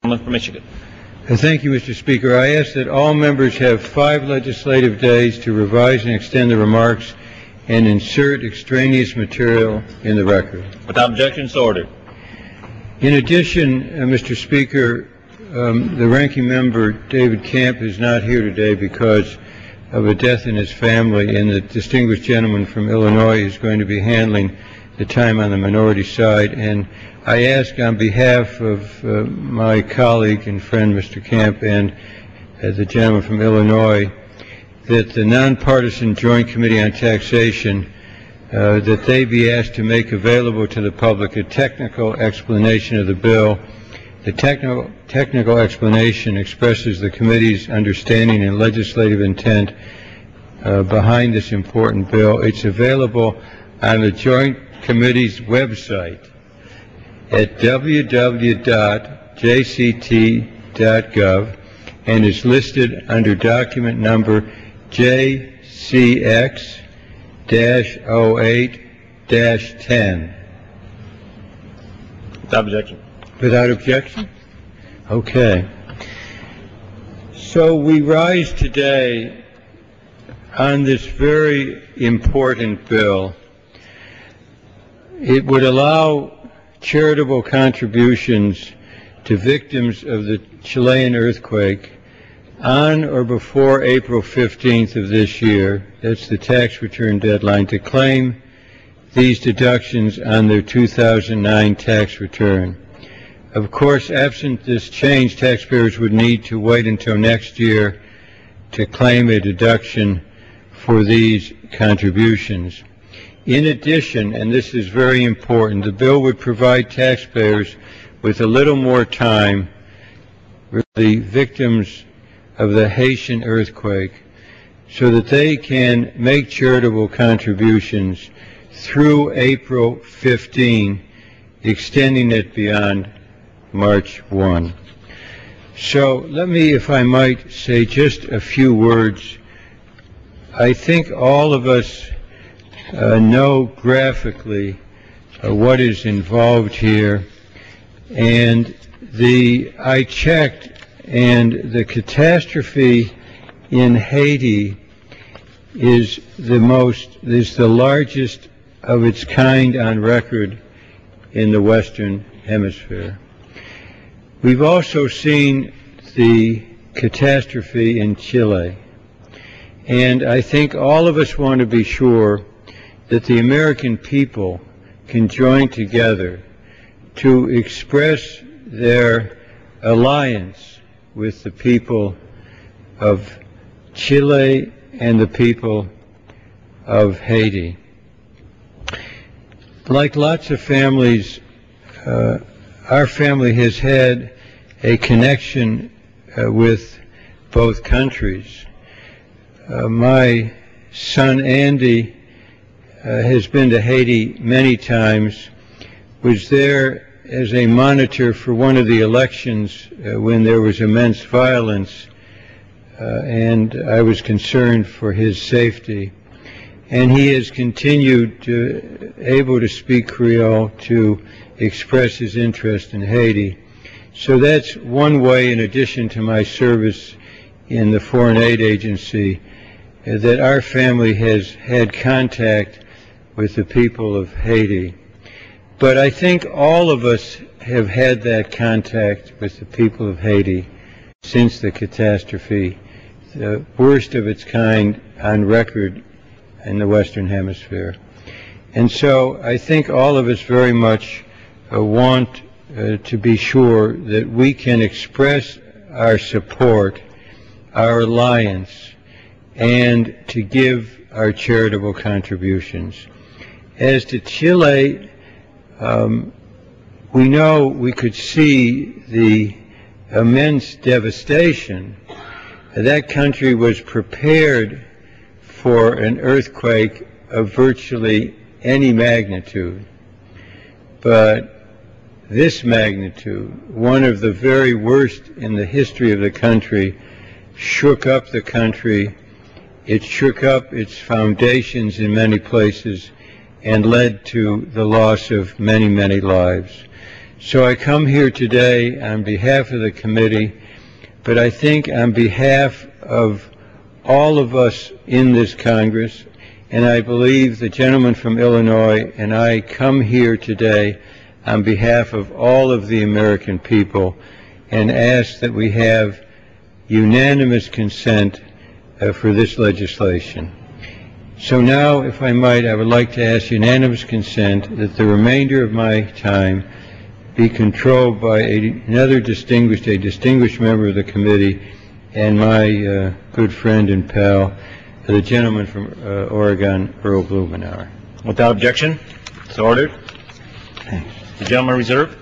From Michigan. Thank you, Mr. Speaker. I ask that all members have 5 legislative days to revise and extend the remarks and insert extraneous material in the record. Without objection, so ordered. In addition, Mr. Speaker, the ranking member, David Camp, is not here today because of a death in his family, and the distinguished gentleman from Illinois is going to be handling the time on the minority side. And I ask on behalf of my colleague and friend, Mr. Camp, and the gentleman from Illinois, that the nonpartisan Joint Committee on Taxation, that they be asked to make available to the public a technical explanation of the bill. The technical explanation expresses the committee's understanding and legislative intent behind this important bill. It's available on the Joint Committee's website at www.jct.gov and is listed under document number JCX-08-10. Without objection. Without objection? Okay. So we rise today on this very important bill. It would allow charitable contributions to victims of the Chilean earthquake on or before April 15th of this year, that's the tax return deadline, to claim these deductions on their 2009 tax return. Of course, absent this change, taxpayers would need to wait until next year to claim a deduction for these contributions. In addition, and this is very important, the bill would provide taxpayers with a little more time for the victims of the Haitian earthquake so that they can make charitable contributions through April 15, extending it beyond March 1. So let me, if I might, say just a few words. I think all of us know graphically what is involved here, and I checked, and the catastrophe in Haiti is the largest of its kind on record in the Western Hemisphere. We've also seen the catastrophe in Chile, and I think all of us want to be sure that the American people can join together to express their alliance with the people of Chile and the people of Haiti. Like lots of families, our family has had a connection with both countries. My son Andy has been to Haiti many times, was there as a monitor for one of the elections when there was immense violence, and I was concerned for his safety. And he has continued able to speak Creole to express his interest in Haiti. So that's one way, in addition to my service in the Foreign Aid Agency, that our family has had contact with the people of Haiti. But I think all of us have had that contact with the people of Haiti since the catastrophe, the worst of its kind on record in the Western Hemisphere. And so I think all of us very much want to be sure that we can express our support, our alliance, and to give our charitable contributions. As to Chile, we know, we could see the immense devastation. That country was prepared for an earthquake of virtually any magnitude. But this magnitude, one of the very worst in the history of the country, shook up the country. It shook up its foundations in many places and led to the loss of many, many lives. So I come here today on behalf of the committee, but I think on behalf of all of us in this Congress, and I believe the gentleman from Illinois and I come here today on behalf of all of the American people and ask that we have unanimous consent for this legislation. So now, if I might, I would like to ask unanimous consent that the remainder of my time be controlled by a distinguished member of the committee, and my good friend and pal, the gentleman from Oregon, Earl Blumenauer. Without objection, so ordered. Thanks. The gentleman reserved.